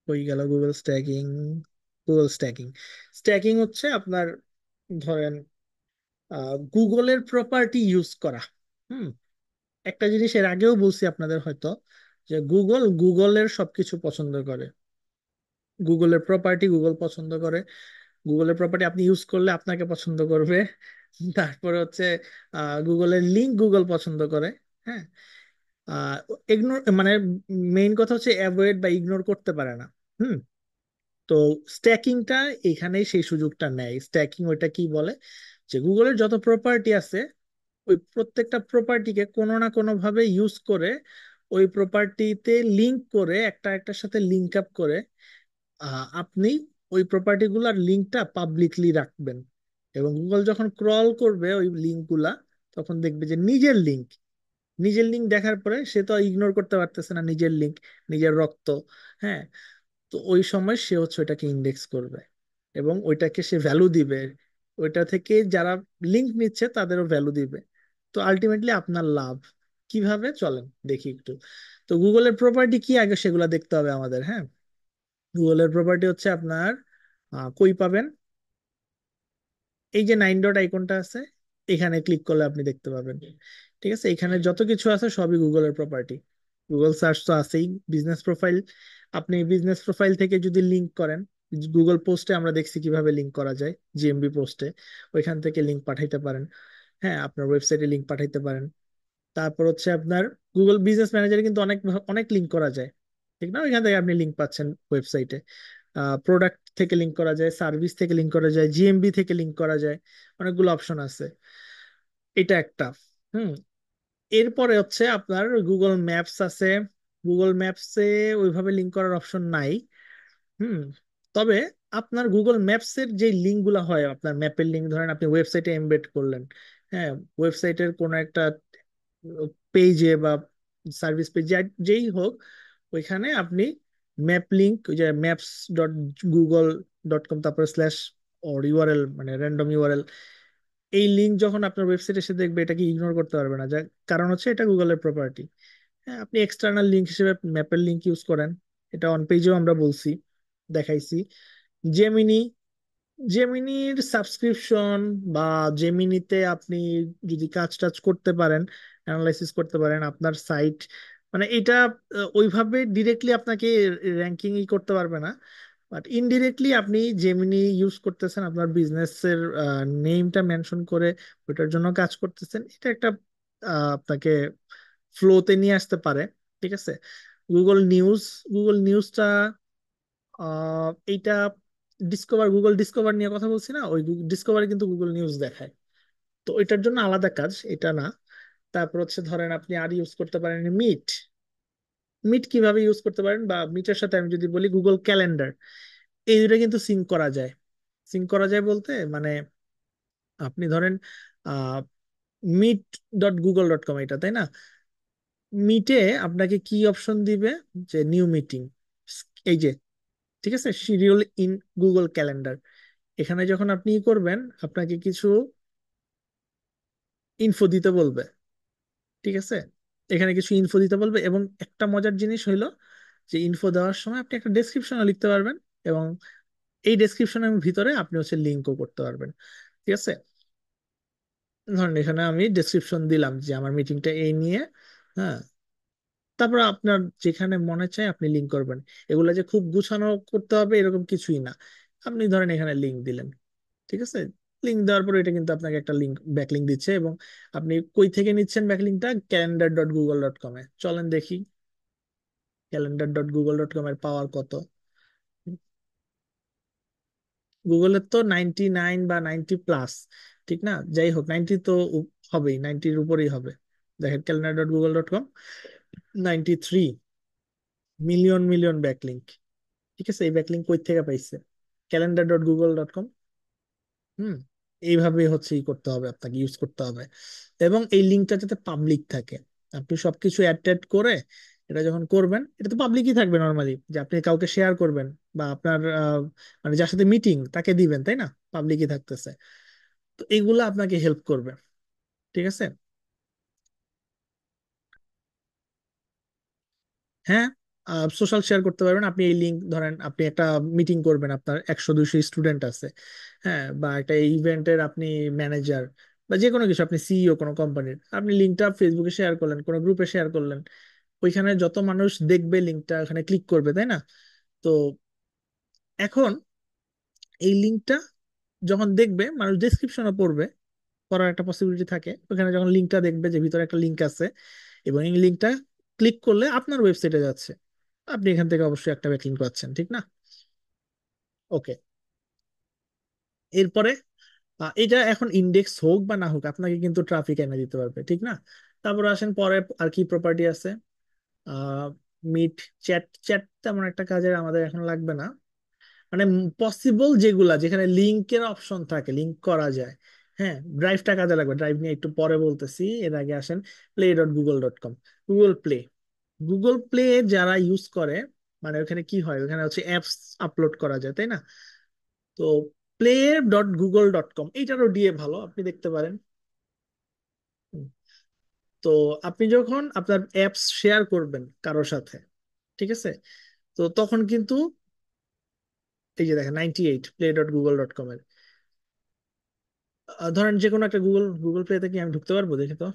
হয়ে গেল Google stacking. Google stacking stacking হচ্ছে আপনার, ধরেন, গুগলের প্রপার্টি ইউজ করা। হুম। একটা জিনিস এর আগেও বলছি আপনাদের হয়তো, যে গুগলের সবকিছু পছন্দ করে। গুগলের প্রপার্টি গুগল পছন্দ করে। গুগলের প্রপার্টি আপনি ইউজ করলে আপনাকে পছন্দ করবে। তারপরে হচ্ছে গুগলের লিঙ্ক গুগল পছন্দ করে। হ্যাঁ। ইগনোর মানে মেইন কথা হচ্ছে অ্যাভয়েড বা ইগনোর করতে পারে না। হুম। তো স্ট্যাকিংটা এখানেই সেই সুযোগটা নেয়। স্ট্যাকিং ওইটা কি বলে, যে গুগলের যত প্রপার্টি আছে ওই প্রত্যেকটা প্রপার্টিকে কোনো না কোনো ভাবে ইউজ করে, ওই প্রপার্টিতে লিংক করে, একটা একটার সাথে লিংক আপ করে আপনি ওই প্রপার্টিগুলোর লিঙ্কটা পাবলিকলি রাখবেন। এবং গুগল যখন ক্রল করবে ওই লিঙ্কগুলা, তখন দেখবে যে নিজের লিঙ্ক দেখার পরে সে তো ইগনোর করতে পারতেছে না নিজের লিঙ্ক, নিজের রক্ত। হ্যাঁ। তো ওই সময় সে হচ্ছে ওইটাকে ইন্ডেক্স করবে এবং ওইটাকে সে ভ্যালু দিবে। ওইটা থেকে যারা লিঙ্ক নিচ্ছে তাদেরও ভ্যালু দিবে। তো আলটিমেটলি আপনার লাভ। কিভাবে চলেন দেখি একটু। তো গুগলের প্রপার্টি কি আগে সেগুলো দেখতে হবে আমাদের। হ্যাঁ। গুগলের প্রপার্টি হচ্ছে আপনার কই পাবেন, এই যে 9 ডট আইকনটা আছে, এখানে ক্লিক করলে আপনি দেখতে পাবেন। ঠিক আছে, এখানে যত কিছু আছে সবই গুগলের প্রপার্টি। গুগল সার্চ তো আছেই। বিজনেস প্রোফাইল, আপনি বিজনেস প্রোফাইল থেকে যদি লিংক করেন, গুগল পোস্টে আমরা দেখছি কিভাবে লিংক করা যায়, জিএমবি পোস্টে ওইখান থেকে লিংক পাঠাইতে পারেন। হ্যাঁ, আপনার ওয়েবসাইটে লিংক পাঠাইতে পারেন। তারপর হচ্ছে আপনার গুগল বিজনেস ম্যানেজারে কিন্তু অনেক অনেক লিংক করা যায়। ঠিক না, ওইখান থেকে আপনি লিংক পাচ্ছেন ওয়েবসাইটে। প্রোডাক্ট থেকে লিংক করা যায়, সার্ভিস থেকে লিংক করা যায়, জিএমবি থেকে লিংক করা যায়। অনেকগুলো অপশন আছে। এটা একটা। হুম। এরপরে হচ্ছে আপনার গুগল ম্যাপস আছে। গুগল ম্যাপসে ওইভাবে লিংক করার অপশন নাই। হুম। তবে আপনার গুগল ম্যাপস এর যে লিঙ্ক গুলা হয়, আপনার ম্যাপের লিঙ্ক ধরেন আপনি ওয়েবসাইটে এমবেড করলেন। হ্যাঁ। ওয়েবসাইটের কোন একটা পেজে বা সার্ভিস পেজ যেই হোক, ওইখানে আপনি ম্যাপ লিঙ্ক, ওই যে maps.google.com তারপর স্ল্যাশ ওর ইউআরএল, মানে র্যান্ডম ইউআরএল, এই লিঙ্ক যখন আপনার ওয়েবসাইটে এসে দেখবে, এটাকে ইগনোর করতে পারবে না। যার কারণ হচ্ছে এটা গুগলের প্রপার্টি। হ্যাঁ, আপনি এক্সটার্নাল লিঙ্ক হিসেবে ম্যাপের লিঙ্ক ইউজ করেন। এটা অন পেজেও আমরা বলছি, দেখাইছি। জেমিনি, জেমিনির সাবস্ক্রিপশন বা জেমিনিতে আপনি যদি কাজ টাজ করতে পারেন, অ্যানালাইসিস করতে পারেন আপনার সাইট, মানে এটা ওইভাবে ডিরেক্টলি আপনাকে র্যাঙ্কিংই করতে পারবে না। বাট ইনডিরেক্টলি আপনি জেমিনি ইউজ করতেছেন, আপনার বিজনেসের নেমটা মেনশন করে ওইটার জন্য কাজ করতেছেন। এটা একটা আপনাকে ফ্লোতে নিয়ে আসতে পারে। ঠিক আছে। গুগল নিউজ, গুগল নিউজটা এইটা গুগল ডিসকভার নিয়ে কথা বলছি না, ওই ডিসকভারে কিন্তু গুগল নিউজ দেখায়। তো ওইটার জন্য আলাদা কাজ, এটা না। তারপর হচ্ছে ধরেন আপনি আর ইউজ করতে পারেন মিট। মিট কিভাবে ইউজ করতে পারেন, বা মিটের সাথে আমি যদি বলি গুগল ক্যালেন্ডার, এই দুটো কিন্তু সিঙ্ক করা যায়। সিঙ্ক করা যায় বলতে মানে আপনি ধরেন meet.google.com, এটা তাই না? মিটে আপনাকে কি অপশন দিবে, যে নিউ মিটিং, এই যে, ঠিক আছে, শিডিউল ইন গুগল ক্যালেন্ডার। এখানে যখন আপনি ই করবেন, আপনাকে কিছু ইনফো দিতে বলবে। ঠিক আছে, এখানে কিছু ইনফো দিতে বলবে, এবং একটা মজার জিনিস হইলো যে ইনফো দেওয়ার সময় আপনি একটা ডেসক্রিপশনও লিখতে পারবেন। এবং এই ডেসক্রিপশনের ভিতরে আপনি হচ্ছে লিঙ্কও করতে পারবেন। ঠিক আছে। ধরেন এখানে আমি ডেসক্রিপশন দিলাম যে আমার মিটিংটা এই নিয়ে। হ্যাঁ। তারপর আপনার যেখানে মনে চায় আপনি লিঙ্ক করবেন। এগুলা যে খুব গুছানো করতে হবে এরকম কিছুই না। আপনি ধরেন এখানে লিঙ্ক দিলেন। ঠিক আছে। লিঙ্ক দেওয়ার পর এটা কিন্তু আপনাকে একটা লিঙ্ক, ব্যাকলিঙ্ক দিচ্ছে। এবং আপনি কই থেকে নিচ্ছেন ব্যাকলিঙ্কটা? calendar.google.com এ। চলেন দেখি calendar.google.com এর পাওয়ার কত। গুগলের তো 99 বা 90+। ঠিক না, যাই হোক 90 তো হবেই, 90-র উপরেই হবে। দেখেন calendar.google.com, 93 মিলিয়ন মিলিয়ন ব্যাকলিঙ্ক। ঠিক আছে, এই ব্যাকলিঙ্ক কই থেকে পাইছে? calendar.google.com। হুম। এইভাবে হচ্ছে ই করতে হবে, আপনাকে ইউজ করতে হবে। এবং এই লিঙ্কটা যাতে পাবলিক থাকে। আপনি সবকিছু অ্যাড ট্যাড করে এটা যখন করবেন, এটা তো পাবলিকই থাকবে নর্মালি, যে আপনি কাউকে শেয়ার করবেন বা আপনার মানে যার সাথে মিটিং তাকে দিবেন, তাই না? পাবলিকই থাকতেছে। তো এইগুলো আপনাকে হেল্প করবে। ঠিক আছে। হ্যাঁ, সোশ্যাল শেয়ার করতে পারবেন। আপনি এই লিঙ্ক ধরেন আপনি একটা মিটিং করবেন, আপনার 100 200 স্টুডেন্ট আছে, হ্যাঁ, বা একটা ইভেন্টের আপনি ম্যানেজার, বা যে কোনো কিছু, আপনি সিইও কোনো কোম্পানির, আপনি লিঙ্কটা ফেসবুকে শেয়ার করলেন, কোনো গ্রুপে শেয়ার করলেন, ওইখানে যত মানুষ দেখবে লিঙ্কটা ওখানে ক্লিক করবে, তাই না? তো এখন এই লিঙ্কটা যখন দেখবে মানুষ, ডেসক্রিপশনে পড়বে, পড়ার একটা পসিবিলিটি থাকে, ওখানে যখন লিঙ্কটা দেখবে যে ভিতরে একটা লিঙ্ক আছে, এবং এই লিঙ্কটা ক্লিক করলে আপনার ওয়েবসাইটে যাচ্ছে, আপনি এখান থেকে অবশ্যই একটা ব্যাকলিঙ্ক পাচ্ছেন, ঠিক না? ওকে। এরপরে এটা এখন ইন্ডেক্স হোক বা না হোক আপনাকে কিন্তু ট্রাফিক এনে দিতে পারবে, ঠিক না? তারপর আসেন পরে, আর কি প্রপার্টি আছে? Meet, chat. চ্যাট তেমন একটা কাজের আমাদের এখন লাগবে না, মানে পসিবল যেগুলা যেখানে লিঙ্কের অপশন থাকে, লিঙ্ক করা যায়। হ্যাঁ, ড্রাইভটা কাজে লাগবে, ড্রাইভ নিয়ে একটু পরে বলতেছি, এর আগে আসেন play.google.com। Google play, Google play যারা ইউজ করে, মানে ওখানে কি হয়, ওখানে হচ্ছে অ্যাপস আপলোড করা যায়, তাই না? তো play.google.com এইটারও ডিএ ভালো, আপনি দেখতে পারেন। হুম। তো আপনি যখন আপনার অ্যাপস শেয়ার করবেন কারোর সাথে, ঠিক আছে, তো তখন কিন্তু এই যে দেখেন 98 play.google.com এর, ধরেন যে কোনো একটা গুগল, গুগল প্লেতে কি আমি ঢুকতে পারবো, দেখি তো।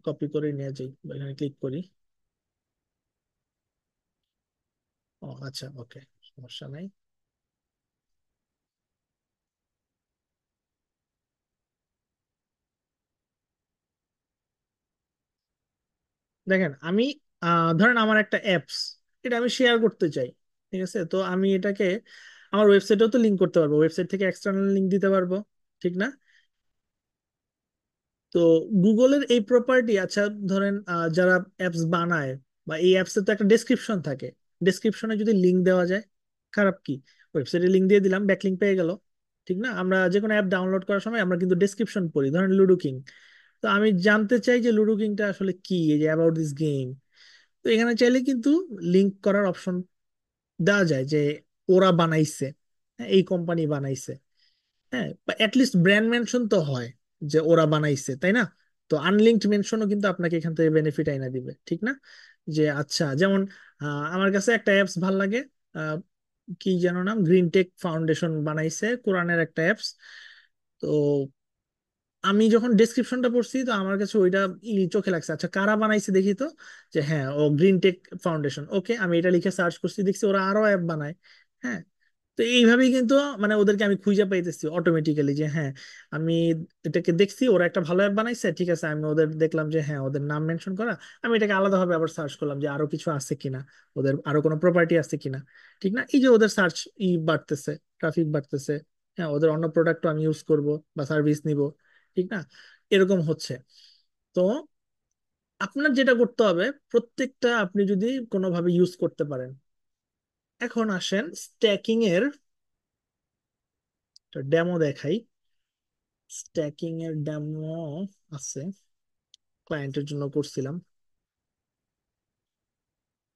কপি করে নিয়ে যাই বা এখানে ক্লিক করি। ও আচ্ছা, ওকে, সমস্যা নাই। দেখেন আমি ধরেন আমার একটা অ্যাপস, এটা আমি শেয়ার করতে চাই, ঠিক আছে, তো আমি এটাকে আমার ওয়েবসাইটেও তো লিঙ্ক করতে পারবো, ওয়েবসাইট থেকে এক্সটার্নাল লিঙ্ক দিতে পারবো, ঠিক না? তো গুগলের এই প্রপার্টি, আচ্ছা ধরেন যারা অ্যাপস বানায়, বা এই অ্যাপসের তো একটা ডেসক্রিপশন থাকে, ডেসক্রিপশনে যদি লিঙ্ক দেওয়া যায়, খারাপ কি? ওয়েবসাইটে লিঙ্ক দিয়ে দিলাম, ব্যাকলিঙ্ক পেয়ে গেল, ঠিক না? আমরা যে কোনো অ্যাপ ডাউনলোড করার সময় আমরা কিন্তু ডেসক্রিপশন পড়ি, ধরেন লুডো কিং। তো আমি জানতে চাই যে লুডো কিংটা আসলে কি, এই যে অ্যাবাউট দিস গেম, তো এখানে চাইলে কিন্তু লিঙ্ক করার অপশন দেওয়া যায়, যে ওরা বানাইছে, হ্যাঁ, এই কোম্পানি বানাইছে, হ্যাঁ, বা অ্যাটলিস্ট ব্র্যান্ড মেনশন তো হয় যে ওরা বানাইছে, তাই না? তো আনলিঙ্কড মেনশনও কিন্তু আপনাকে এখান থেকে বেনিফিট আইনা দিবে, ঠিক না? যে আচ্ছা, যেমন আমার কাছে একটা অ্যাপস ভাল লাগে, আহ, কি যেন নাম, গ্রিন টেক ফাউন্ডেশন বানাইছে কোরআনের একটা অ্যাপস। তো আমি যখন ডেসক্রিপশনটা পড়ছি, তো আমার কাছে ওইটা চোখে লাগছে, আচ্ছা কারা বানাইছে দেখি তো, যে হ্যাঁ ও গ্রিন টেক ফাউন্ডেশন, ওকে, আমি এটা লিখে সার্চ করছি, দেখছি ওরা আরো অ্যাপ বানায়। হ্যাঁ, তো এইভাবেই কিন্তু মানে ওদেরকে আমি খুঁজে পাইতেছি অটোমেটিক্যালি, যে হ্যাঁ আমি এটাকে দেখছি ওরা একটা ভালো অ্যাপ বানাইছে, ঠিক আছে, আমি ওদের দেখলাম যে হ্যাঁ ওদের নাম মেনশন করা, আমি এটাকে আলাদাভাবে আবার সার্চ করলাম যে আরো কিছু আছে কিনা, ওদের আরো কোনো প্রপার্টি আছে কিনা, ঠিক না? এই যে ওদের সার্চ বাড়তেছে, ট্রাফিক বাড়তেছে, হ্যাঁ, ওদের অন্য প্রোডাক্টও আমি ইউজ করব বা সার্ভিস নিব, ঠিক না? এরকম হচ্ছে। তো আপনার যেটা করতে হবে, প্রত্যেকটা আপনি যদি কোনোভাবে ইউজ করতে পারেন। এখন আসেন স্ট্যাকিং এর ডেমো দেখাই। স্ট্যাকিং এর ডেমো আছে, ক্লায়েন্টের জন্য করছিলাম,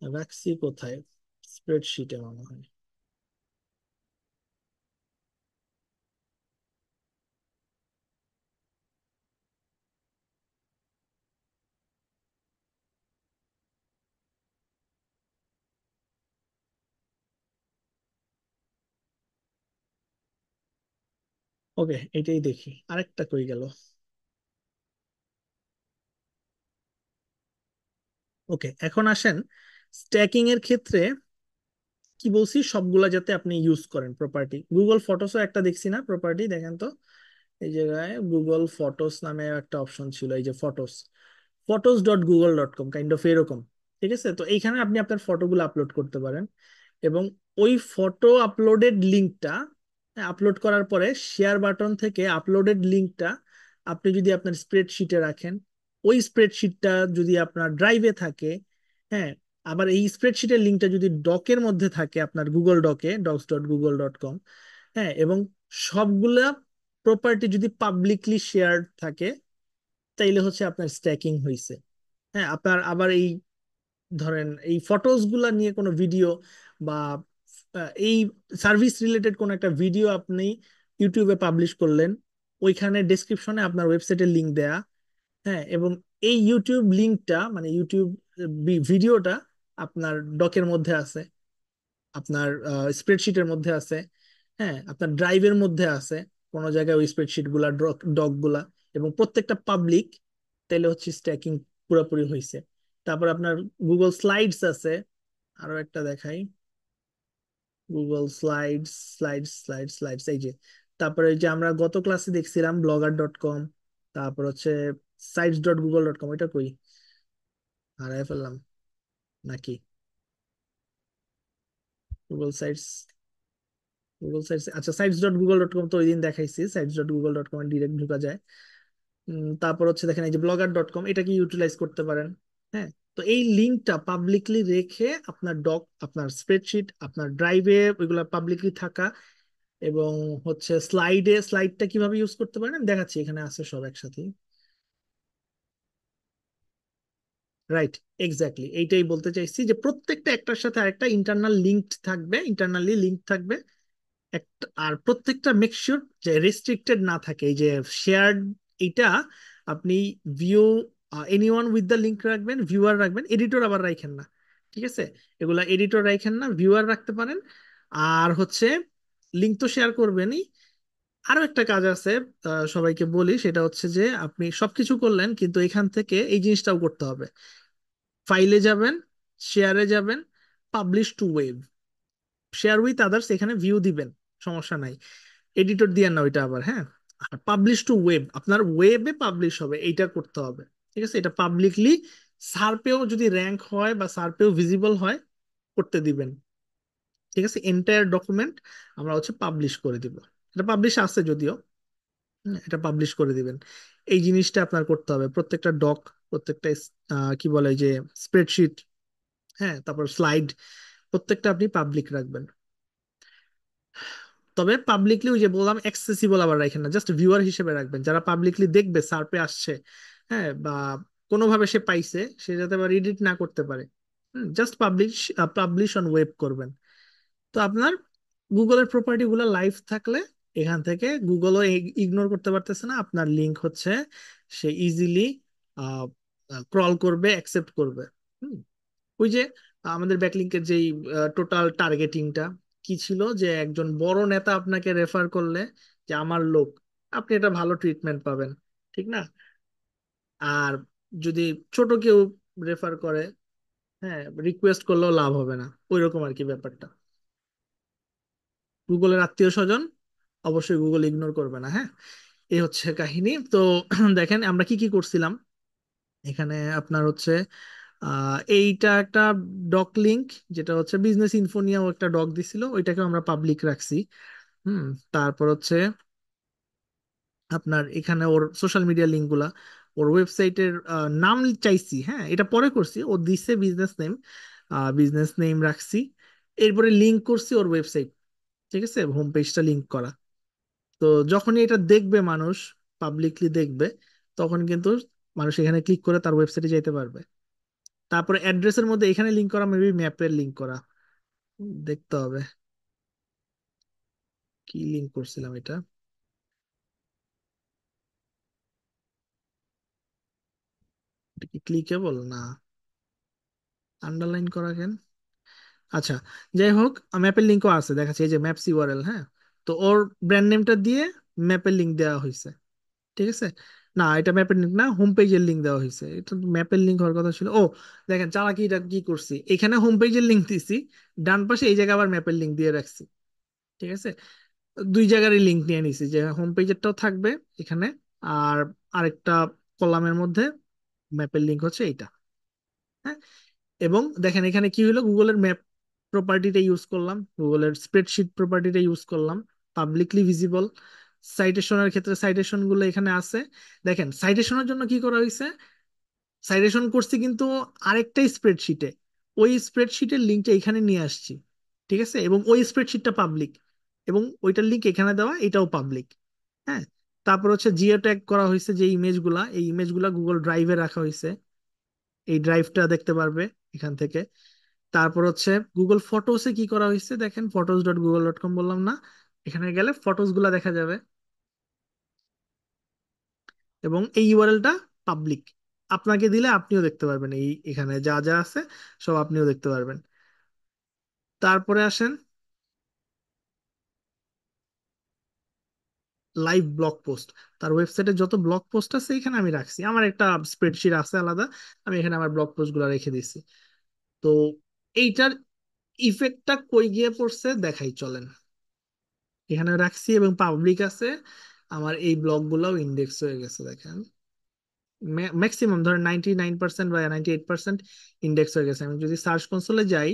রাখছি কোথায়, স্প্রেডশিটে মনে হয়। ওকে, এটাই দেখি, আরেকটা কই গেল। ওকে, এখন আসেন স্ট্যাকিং এর ক্ষেত্রে কি বলছি, সবগুলা যাতে আপনি ইউজ করেন প্রপার্টি। গুগল ফটোসও একটা দেখছি না প্রপার্টি, দেখেন তো, এই জায়গায় গুগল ফটোস নামে একটা অপশন ছিল, এই যে ফটোস, photos.google.com কাইন্ড অফ এরকম, ঠিক আছে, তো এইখানে আপনি আপনার ফটোগুলো আপলোড করতে পারেন, এবং ওই ফটো আপলোডেড লিঙ্কটা, আপলোড করার পরে শেয়ার বাটন থেকে আপলোডেড লিঙ্কটা আপনি যদি আপনার স্প্রেডশিটে রাখেন, ওই স্প্রেডশিটটা যদি আপনার ড্রাইভে থাকে, হ্যাঁ, আবার এই স্প্রেডশিটের লিঙ্কটা যদি ডকের মধ্যে থাকে আপনার গুগল ডকে, docs.google.com, হ্যাঁ, এবং সবগুলা প্রপার্টি যদি পাবলিকলি শেয়ার থাকে, তাইলে হচ্ছে আপনার স্ট্যাকিং হয়েছে। হ্যাঁ, আপনার আবার এই ধরেন এই ফটোস গুলা নিয়ে কোনো ভিডিও, বা এই সার্ভিস রিলেটেড কোনো একটা ভিডিও আপনি ইউটিউবে পাবলিশ করলেন, ওইখানে ডেসক্রিপশনে আপনার ওয়েবসাইটের লিংক দেয়া, হ্যাঁ, এবং এই ইউটিউব লিংকটা মানে ইউটিউব ভিডিওটা আপনার ডকের মধ্যে আছে, আপনার স্প্রেডশিটের মধ্যে আছে, হ্যাঁ আপনার ড্রাইভের মধ্যে আছে, কোনো জায়গায় ওই স্প্রেডশিট গুলা ডক গুলা, এবং প্রত্যেকটা পাবলিক, তাহলে হচ্ছে স্ট্যাকিং পুরোপুরি হয়েছে। তারপর আপনার গুগল স্লাইডস আছে, আরো একটা দেখাই, গুগল স্লাইডস, স্লাইডস এই যে, তারপরে এই যে আমরা গত ক্লাসে দেখছিলাম blogger.com, তারপর হচ্ছে sites.google.com, এটা কই, হারাই ফেললাম নাকি, গুগল সাইটস, গুগল সাইটস, আচ্ছা sites.google.com তো ওই দিন দেখাইছি, sites.google.com ডিরেক্ট ঢুকা যায়। তারপর হচ্ছে দেখেন এই যে blogger.com, এটাকে ইউটিলাইজ করতে পারেন। হ্যাঁ, তো এই লিঙ্কটা পাবলিকলি রেখে আপনার ডক, আপনার স্প্রেডশিট, আপনার ড্রাইভে ওইগুলা পাবলিকলি থাকা, এবং হচ্ছে স্লাইডটা কিভাবে ইউজ করতে পারেন আমি দেখাচ্ছি, এখানে আছে সব একসাথে। রাইট, এক্স্যাক্টলি এইটাই বলতে চাইছি, যে প্রত্যেকটা একটার সাথে আরেকটা ইন্টারনাল লিঙ্কড থাকবে, ইন্টারনালি লিঙ্ক থাকবে একটা, আর প্রত্যেকটা মেক শিওর যে রেস্ট্রিক্টেড না থাকে, এই যে শেয়ার্ড, এটা আপনি view anyone with the link রাখবেন, ভিউয়ার রাখবেন, এডিটর আবার রাখেন না, ঠিক আছে, এগুলা এডিটর রাখেন না, ভিউয়ার রাখতে পারেন। আর হচ্ছে লিঙ্ক তো শেয়ার করবেনই, আরো একটা কাজ আছে, সবাইকে বলি, সেটা হচ্ছে যে আপনি সবকিছু করলেন কিন্তু এখান থেকে এই জিনিসটাও করতে হবে, ফাইলে যাবেন, শেয়ারে যাবেন, publish two web, share with others, এখানে ভিউ দিবেন, সমস্যা নাই, এডিটর দিয়ে না ওইটা আবার, হ্যাঁ। আর পাবলিশ টু ওয়েব, আপনার ওয়েবে পাবলিশ হবে, এইটা করতে হবে, ঠিক আছে, এটা পাবলিকলি সার্পেও যদি র্যাঙ্ক হয় বা সার্পেও ভিজিবল হয়, করতে দিবেন, ঠিক আছে, এন্টায়ার ডকুমেন্ট আমরা হচ্ছে পাবলিশ করে দিব, এটা পাবলিশ আছে যদিও, এটা পাবলিশ করে দিবেন। এই জিনিসটা আপনার করতে হবে, প্রত্যেকটা ডক, প্রত্যেকটা কি বলে যে স্প্রেডশিট, হ্যাঁ তারপর স্লাইড, প্রত্যেকটা আপনি পাবলিক রাখবেন। তবে পাবলিকলি ওই যে বললাম অ্যাক্সেসিবল আবার রাখেন না, জাস্ট ভিউয়ার হিসেবে রাখবেন, যারা পাবলিকলি দেখবে সার্পে আসছে, হ্যাঁ বা কোনোভাবে সে পাইছে, সে যাতে আবার এডিট না করতে পারে, জাস্ট পাবলিশ অন ওয়েব করবেন। তো আপনার গুগলের প্রপার্টি গুলো লাইভ থাকলে এখান থেকে গুগলও ইগনোর করতে পারতেছে না, আপনার লিংক হচ্ছে সে ইজিলি ক্রল করবে, অ্যাকসেপ্ট করবে। হুম। ওই যে আমাদের ব্যাকলিংকের যেই টোটাল টার্গেটিংটা কি ছিল, যে একজন বড় নেতা আপনাকে রেফার করলে যে আমার লোক, আপনি এটা ভালো ট্রিটমেন্ট পাবেন, ঠিক না? আর যদি ছোট কেউ রেফার করে, হ্যাঁ রিকোয়েস্ট করলেও লাভ হবে না, ওই রকম আর কি ব্যাপারটা। গুগলের আত্মীয় স্বজন অবশ্যই গুগল ইগনোর করবে না, হ্যাঁ, এই হচ্ছে কাহিনী। তো দেখেন আমরা কি কি করছিলাম এখানে, আপনার হচ্ছে এইটা একটা ডক লিংক, যেটা হচ্ছে বিজনেস ইনফো নিয়েও একটা ডক দিছিল, ওইটাকে আমরা পাবলিক রাখছি। হুম। তারপর হচ্ছে আপনার এখানে ওর সোশ্যাল মিডিয়া লিঙ্ক গুলা, ওর ওয়েবসাইটের নাম চাইছি, হ্যাঁ এটা পরে করছি, ও দিছে বিজনেস নেম, বিজনেস নেম রাখছি, এরপরে লিঙ্ক করছি ওর ওয়েবসাইট, ঠিক আছে, হোম পেজটা লিঙ্ক করা। তো যখনই এটা দেখবে মানুষ, পাবলিকলি দেখবে, তখন কিন্তু মানুষ এখানে ক্লিক করে তার ওয়েবসাইটে যেতে পারবে। তারপরে অ্যাড্রেসের মধ্যে এখানে লিঙ্ক করা, মেবি ম্যাপের লিঙ্ক করা, দেখতে হবে কি লিঙ্ক করছিলাম এটা, এটা কি ক্লিকেবল না, আন্ডারলাইন করা কেন, আচ্ছা যাই হোক, ম্যাপের লিঙ্কও আছে দেখাচ্ছে, এই যে ম্যাপস ইউআরএল, হ্যাঁ। তো ওর ব্র্যান্ড নেমটা দিয়ে ম্যাপের লিঙ্ক দেওয়া হয়েছে, ঠিক আছে। না এটা ম্যাপের লিঙ্ক না, হোম পেজের লিঙ্ক দেওয়া হয়েছে, এটা ম্যাপের লিঙ্ক হওয়ার কথা ছিল। ও দেখেন চালাকিটা কি করছি, এখানে হোম পেজের লিঙ্ক দিছি, ডান পাশে এই জায়গায় আবার ম্যাপের লিঙ্ক দিয়ে রাখছি, ঠিক আছে, দুই জায়গারই লিঙ্ক নিয়ে নিছি, যে হোম পেজেরটাও থাকবে এখানে, আর আরেকটা কলামের মধ্যে ম্যাপের লিঙ্ক হচ্ছে এইটা, হ্যাঁ। এবং দেখেন এখানে কি হলো, গুগলের ম্যাপ প্রপার্টিটা ইউজ করলাম, গুগলের স্প্রেডশিট প্রপার্টিটা ইউজ করলাম, পাবলিকলি ভিজিবল। সাইটেশনের ক্ষেত্রে সাইটেশন গুলো এখানে আছে, দেখেন সাইটেশনের জন্য কি করা হয়েছে, সাইটেশন করছি কিন্তু আরেকটা স্প্রেডশিটে, ওই স্প্রেডশিটের লিঙ্কটা এখানে নিয়ে আসছি, ঠিক আছে, এবং ওই স্প্রেডশিটটা পাবলিক, এবং ওইটার লিঙ্ক এখানে দেওয়া, এটাও পাবলিক, হ্যাঁ। তারপর হচ্ছে জিও ট্যাগ করা হয়েছে যে ইমেজগুলা, এই ইমেজগুলা গুগল ড্রাইভে রাখা হয়েছে, এই ড্রাইভটা দেখতে পারবে এখান থেকে। তারপর হচ্ছে গুগল ফটোসে কি করা হয়েছে, দেখেন photos.google.com বললাম না, এখানে গেলে ফটোস গুলা দেখা যাবে, এবং এই ইউআরএলটা পাবলিক, আপনাকে দিলে আপনিও দেখতে পারবেন, এই এখানে যা যা আছে সব আপনিও দেখতে পারবেন। তারপরে আসেন লাইভ ব্লগ পোস্ট। তার ওয়েবসাইটে যত ব্লগ পোস্ট আছে এখানে আমি রাখছি, আমার একটা স্প্রেডশিট আছে আলাদা, আমি এখানে আমার ব্লগ পোস্ট গুলো রেখে দিছি। তো এইটার ইফেক্টটা কই গিয়ে পড়ছে দেখাই চলেন। এখানে রাখছি এবং পাবলিক আছে, আমার এই ব্লগ গুলোও ইন্ডেক্স হয়ে গেছে দেখেন। ম্যাক্সিমাম ধরেন 99% বা 98% ইন্ডেক্স হয়ে গেছে। আমি যদি সার্চ কনসোলে যাই,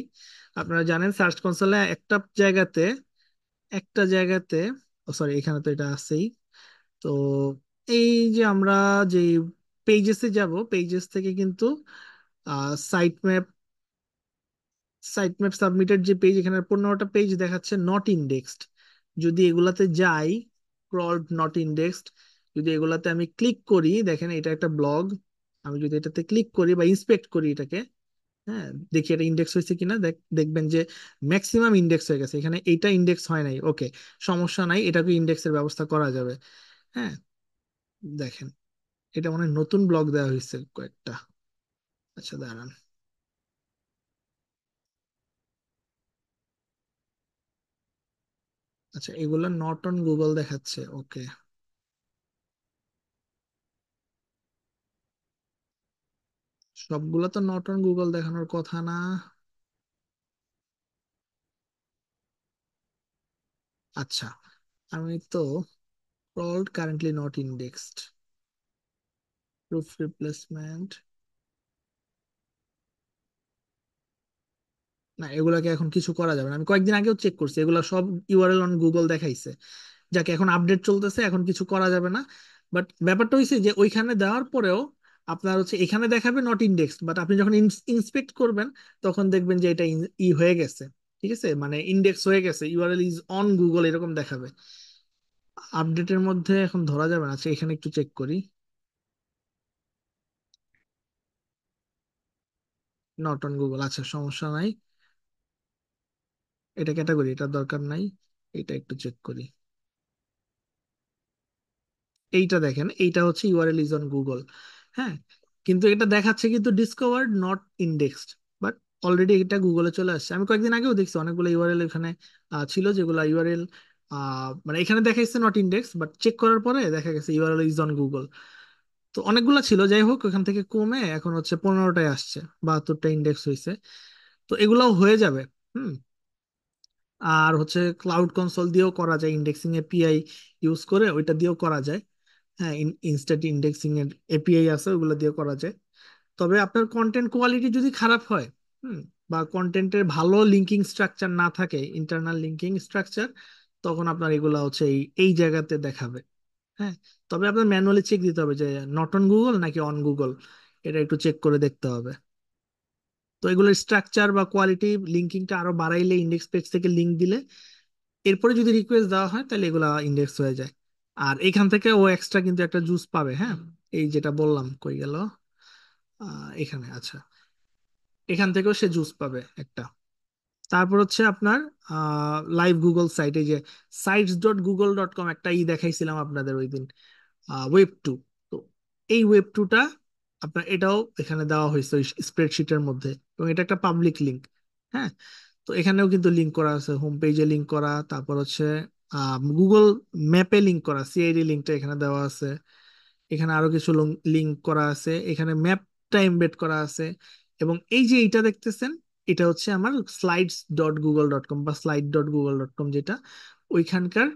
আপনারা জানেন সার্চ কনসোলে জায়গাতে একটা জায়গাতে, ও সরি এখানে তো এটা আছেই। তো এই যে আমরা যে পেজেসে যাব, পেজেস থেকে কিন্তু site map, site map submitted যে পেজ, এখানে 15টা পেজ দেখাচ্ছে নট ইন্ডেক্সড। যদি এগুলাতে যাই, ক্রলড নট ইন্ডেক্সড, যদি এগুলাতে আমি ক্লিক করি, দেখেন এটা একটা ব্লগ, আমি যদি এটাতে ক্লিক করি বা ইন্সপেক্ট করি এটাকে, হ্যাঁ, দেখি এটা ইন্ডেক্স হয়েছে কিনা, দেখবেন যে ম্যাক্সিমাম ইন্ডেক্স হয়ে গেছে। এখানে এইটা ইন্ডেক্স হয় নাই, ওকে, সমস্যা নাই, এটাকে ইন্ডেক্সের ব্যবস্থা করা যাবে। হ্যাঁ, দেখেন এটা মনে হয় নতুন ব্লগ দেওয়া হয়েছে কয়েকটা। আচ্ছা দাঁড়ান, আচ্ছা এগুলো নট অন গুগল দেখাচ্ছে, ওকে। সবগুলো তো নট অন গুগল দেখানোর কথা না। আচ্ছা, আমি তো crawled currently not indexed, proof replacement, না এগুলাকে এখন কিছু করা যাবে না। আমি কয়েকদিন আগেও চেক করছি, এগুলা সব ইউআরএল অন গুগল দেখাইছে, যাকে এখন আপডেট চলতেছে, এখন কিছু করা যাবে না। বাট ব্যাপারটা হয়েছে যে ওইখানে দেওয়ার পরেও আপনার হচ্ছে এখানে দেখাবে নট ইন্ডেক্সড, বাট আপনি যখন ইন্সপেক্ট করবেন তখন দেখবেন যে এটা ই হয়ে গেছে, ঠিক আছে, মানে ইন্ডেক্স হয়ে গেছে, ইউআরএল ইজ অন গুগল এরকম দেখাবে। আপডেটের মধ্যে এখন ধরা যাবে না। আচ্ছা এখানে একটু চেক করি, নট অন গুগল, আচ্ছা সমস্যা নাই, এটা ক্যাটাগরি, এটা দরকার নাই, এটা একটু চেক করি। এইটা দেখেন, এইটা হচ্ছে ইউআরএল ইজ অন গুগল, হ্যাঁ, কিন্তু এটা দেখাচ্ছে কিন্তু discovered not indexed, but already এটা গুগলে চলে আসছে। আমি কয়েকদিন আগেও দেখছি অনেকগুলো ইউআরএল এখানে ছিল, যেগুলো ইউআরএল মানে এখানে দেখাইছে নট ইন্ডেক্স, বাট চেক করার পরে দেখা গেছে ইউআরএল ইজ অন গুগল। তো অনেকগুলো ছিল, যাই হোক ওখান থেকে কমে এখন হচ্ছে 15টায় আসছে, 72টা ইন্ডেক্স হয়েছে। তো এগুলাও হয়ে যাবে। হুম। আর হচ্ছে ক্লাউড কনসোল দিয়েও করা যায়, ইন্ডেক্সিং এপিআই ইউজ করে ওইটা দিয়েও করা যায়। হ্যাঁ, ইনস্ট্যান্ট ইন্ডেক্সিং এর এপিআই আছে, ওগুলো দিয়ে করা যায়। তবে আপনার কন্টেন্ট কোয়ালিটি যদি খারাপ হয়, হুম, বা কন্টেন্টের ভালো লিঙ্কিং স্ট্রাকচার না থাকে, ইন্টারনাল লিঙ্কিং স্ট্রাকচার, তখন আপনার এগুলা হচ্ছে এই এই জায়গাতে দেখাবে। হ্যাঁ, তবে আপনার ম্যানুয়ালি চেক দিতে হবে যে নট অন গুগল নাকি অন গুগল, এটা একটু চেক করে দেখতে হবে। তো এগুলোর স্ট্রাকচার বা কোয়ালিটি, লিঙ্কিংটা আরো বাড়াইলে, ইন্ডেক্স পেজ থেকে লিঙ্ক দিলে, এরপরে যদি রিকোয়েস্ট দেওয়া হয় তাহলে এগুলা ইন্ডেক্স হয়ে যায়। আর এখান থেকে ও এক্সট্রা কিন্তু একটা জুস পাবে, হ্যাঁ, এই যেটা বললাম কই গেল, এখানে আচ্ছা, এখান থেকেও সে জুস পাবে একটা। তারপর হচ্ছে আপনার লাইভ গুগল সাইটে যে sites.google.com একটা দেখাইছিলাম আপনাদের ওই দিন, ওয়েব 2। তো এই ওয়েব 2টা আপনার এটাও এখানে দেওয়া হয়েছে ওই স্প্রেডশিটের মধ্যে, এবং এটা একটা পাবলিক লিঙ্ক। হ্যাঁ, তো এখানেও কিন্তু লিঙ্ক করা আছে, হোম পেজে লিঙ্ক করা, তারপর হচ্ছে গুগল ম্যাপে লিঙ্ক করা, সিআইডি লিঙ্কটা এখানে দেওয়া আছে। এখানে আরো কিছু লিঙ্ক করা আছে, এখানে ম্যাপটা এমবেড করা আছে। এবং এই যে এইটা দেখতেছেন, এটা হচ্ছে আমার slides.google.com বা slide.google.com, যেটা ওইখানকার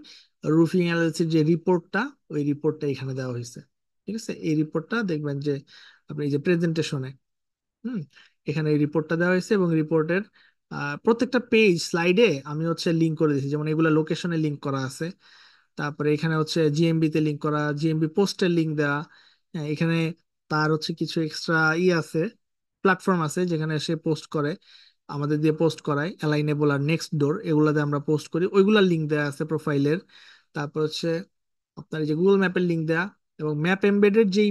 রুফিং এলএলসির যে রিপোর্টটা, ওই রিপোর্টটা এখানে দেওয়া হয়েছে। ঠিক আছে, এই রিপোর্টটা দেখবেন যে আপনি এই যে প্রেজেন্টেশনে, হুম, এখানে এই রিপোর্টটা দেওয়া হয়েছে, এবং রিপোর্টের প্রত্যেকটা পেজ স্লাইডে আমি হচ্ছে লিঙ্ক করে দিয়েছি, যেমন এগুলো লোকেশনে লিঙ্ক করা আছে। তারপরে এখানে হচ্ছে জিএমবি তে লিঙ্ক করা, জিএমবি পোস্টের লিঙ্ক দেওয়া। হ্যাঁ, এখানে তার হচ্ছে কিছু এক্সট্রা আছে, প্ল্যাটফর্ম আছে যেখানে সে পোস্ট করে, আমাদের দিয়ে পোস্ট করায়, অ্যালাইনেবল আর নেক্সট ডোর, এগুলা দিয়ে আমরা পোস্ট করি, ওইগুলার লিঙ্ক দেওয়া আছে প্রোফাইলের। তারপর হচ্ছে আপনার এই যে গুগল ম্যাপের লিঙ্ক দেওয়া, এবং ম্যাপ এমবেডেড যেই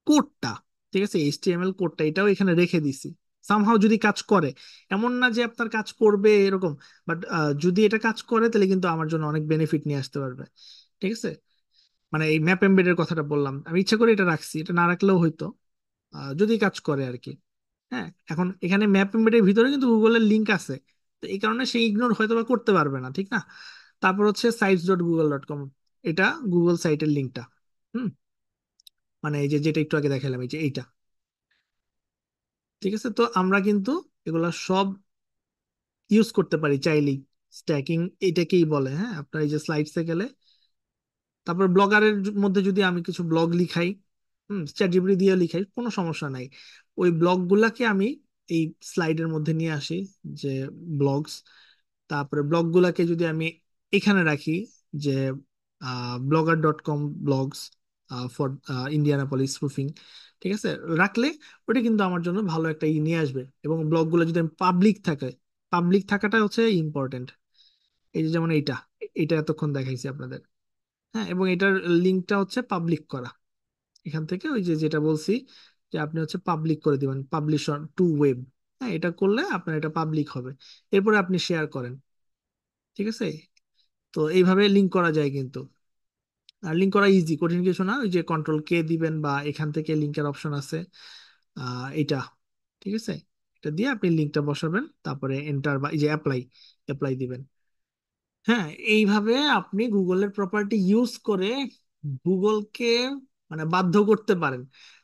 কোডটা, ঠিক আছে, এইচটিএমএল কোডটা, এটাও এখানে রেখে দিছি। সামহাও যদি কাজ করে, এমন না যে আপনার কাজ করবে এরকম, বাট যদি এটা কাজ করে তাহলে কিন্তু আমার জন্য অনেক বেনিফিট নিয়ে আসতে পারবে। ঠিক আছে, মানে এই ম্যাপ এমবেডের কথাটা বললাম, আমি ইচ্ছা করে এটা রাখছি, এটা না রাখলেও হয়তো। যদি কাজ করে আর কি। হ্যাঁ, এখন এখানে ম্যাপ এমবেডের ভিতরে কিন্তু গুগলের লিঙ্ক আছে, তো এই কারণে সে ইগনোর হয়তো বা করতে পারবে না, ঠিক না? তারপর হচ্ছে sites.google.com, এটা গুগল সাইটের লিঙ্কটা। হুম, মানে এই যে যেটা একটু আগে দেখালাম, এই যে এইটা। ঠিক আছে, তো আমরা কিন্তু এগুলা সব ইউজ করতে পারি চাইলেই। স্ট্যাকিং এটাকেই বলে। হ্যাঁ, আপনার এই যে স্লাইডসে গেলে, তারপর ব্লগারের মধ্যে যদি আমি কিছু ব্লগ লিখাই, চ্যাট জিপিটি দিয়ে লিখাই, কোনো সমস্যা নাই। ওই ব্লগ গুলাকে আমি এই স্লাইডের মধ্যে নিয়ে আসি, যে ব্লগস। তারপরে ব্লগ গুলাকে যদি আমি এখানে রাখি, যে blogger.com blogs for Indianapolis proofing, ঠিক আছে, রাখলে ওটা কিন্তু আমার জন্য ভালো একটা নিয়ে আসবে। এবং ব্লগগুলো যদি পাবলিক থাকে, পাবলিক থাকাটা হচ্ছে ইম্পর্টেন্ট। এই যে যেমন এইটা, এটা এতক্ষণ দেখাইছি আপনাদের। হ্যাঁ, এবং এটার লিঙ্কটা হচ্ছে পাবলিক করা। এখান থেকে ওই যে যেটা বলছি, যে আপনি হচ্ছে পাবলিক করে দিবেন, পাবলিশ অন টু ওয়েব। হ্যাঁ, এটা করলে আপনার এটা পাবলিক হবে, এরপরে আপনি শেয়ার করেন। ঠিক আছে, তো এইভাবে লিঙ্ক করা যায় কিন্তু। আর লিঙ্ক করা ইজি, কঠিন কিছু না। ওই যে কন্ট্রোল K দিবেন, বা এখান থেকে লিঙ্কের অপশন আছে, এটা। ঠিক আছে, এটা দিয়ে আপনি লিঙ্কটা বসাবেন, তারপরে এন্টার বা এই যে অ্যাপ্লাই, অ্যাপ্লাই দিবেন। হ্যাঁ, এইভাবে আপনি গুগলের প্রপার্টি ইউজ করে গুগলকে মানে বাধ্য করতে পারেন।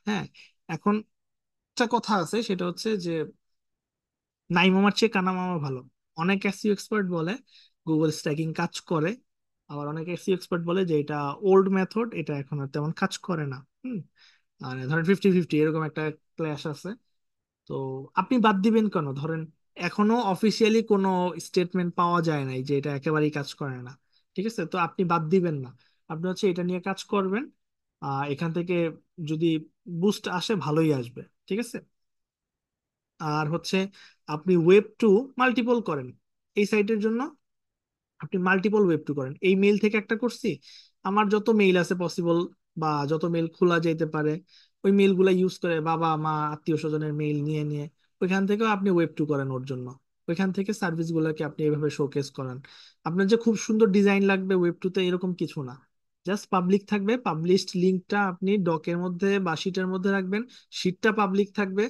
হ্যাঁ, এখন একটা কথা আছে, সেটা হচ্ছে যে নাই মামার চেয়ে কানা মামা ভালো। অনেক এসইও এক্সপার্ট বলে গুগল স্ট্যাকিং কাজ করে, আবার অনেক এসইও এক্সপার্ট বলে যে এটা ওল্ড মেথড, এটা এখন আর তেমন কাজ করে না। মানে ধরেন 50-50 এরকম একটা ক্ল্যাশ আছে। তো আপনি বাদ দিবেন কেন? ধরেন এখনো অফিসিয়ালি কোনো স্টেটমেন্ট পাওয়া যায় নাই যে এটা একেবারেই কাজ করে না। ঠিক আছে, তো আপনি বাদ দিবেন না, আপনি হচ্ছে এটা নিয়ে কাজ করবেন। এখান থেকে যদি বুস্ট আসে, ভালোই আসবে। ঠিক আছে, আর হচ্ছে আপনি ওয়েব টু মাল্টিপল করেন এই সাইটের জন্য। আপনি মাল্টিপল ওয়েব টু করেন, এই মেইল থেকে একটা করছি, আমার যত মেইল আছে পসিবল, বা যত মেইল খোলা যেতে পারে, ওই মেইলগুলো ইউজ করে, বাবা মা আত্মীয় স্বজনের মেইল নিয়ে নিয়ে ওইখান থেকেও আপনি ওয়েব টু করেন ওর জন্য। ওইখান থেকে সার্ভিস গুলোকে আপনি এভাবে শোকেস করান। আপনার যে খুব সুন্দর ডিজাইন লাগবে ওয়েব টুতে, এরকম কিছু না। জাস্ট পাবলিক থাকবে, পাবলিশড লিঙ্কটা আপনি ডকের মধ্যে বা শিটের মধ্যে রাখবেন, শিটটা পাবলিক থাকবে।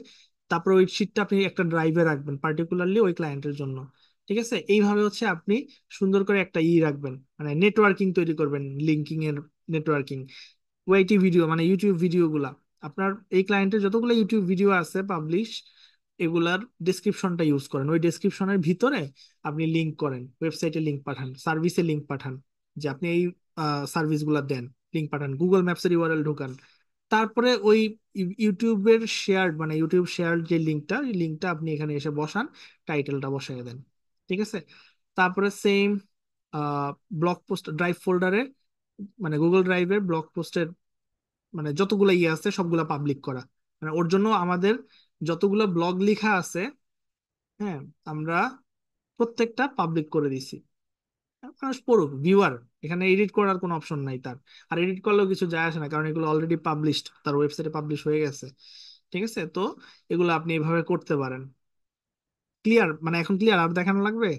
তারপর ওই শিটটা আপনি একটা ড্রাইভে রাখবেন পার্টিকুলারলি ওই ক্লায়েন্টের জন্য। ঠিক আছে, এইভাবে হচ্ছে আপনি সুন্দর করে একটা রাখবেন, মানে নেটওয়ার্কিং তৈরি করবেন, লিঙ্কিং এর নেটওয়ার্কিং। ওয়াইটি ভিডিও মানে ইউটিউব ভিডিও গুলা, আপনার এই ক্লায়েন্টের যতগুলো ইউটিউব ভিডিও আছে পাবলিশ, এগুলার ডেসক্রিপশনটা ইউজ করেন। ওই ডেসক্রিপশনের ভিতরে আপনি লিঙ্ক করেন, ওয়েবসাইটে লিঙ্ক পাঠান, সার্ভিসে লিঙ্ক পাঠান, যে আপনি এই সার্ভিস গুলা দেন, লিঙ্ক পাঠান, গুগল ম্যাপসের ইউআরএল ঢুকান। তারপরে ওই ইউটিউবের শেয়ার মানে ইউটিউব শেয়ার যে লিঙ্কটা, এই লিঙ্কটা আপনি এখানে এসে বসান, টাইটেলটা বসাই দেন। ঠিক আছে, তারপরে সেম ব্লগ পোস্ট ড্রাইভ ফোল্ডারে, মানে গুগল ড্রাইভের ব্লগ পোস্টের মানে যতগুলো আছে সবগুলা পাবলিক করা। মানে ওর জন্য আমাদের যতগুলো ব্লগ লেখা আছে, হ্যাঁ, আমরা প্রত্যেকটা পাবলিক করে দিছি। মানুষ পড়ুক, ভিউয়ার, এখানে এডিট করার কোনো অপশন নাই তার। আর এডিট করলেও কিছু যায় আসে না, কারণ এগুলো অলরেডি পাবলিশড, তার ওয়েবসাইটে পাবলিশ হয়ে গেছে। ঠিক আছে, তো এগুলো আপনি এভাবে করতে পারেন। ক্লিয়ার? মানে এখন ক্লিয়ার? আর দেখানো লাগবে?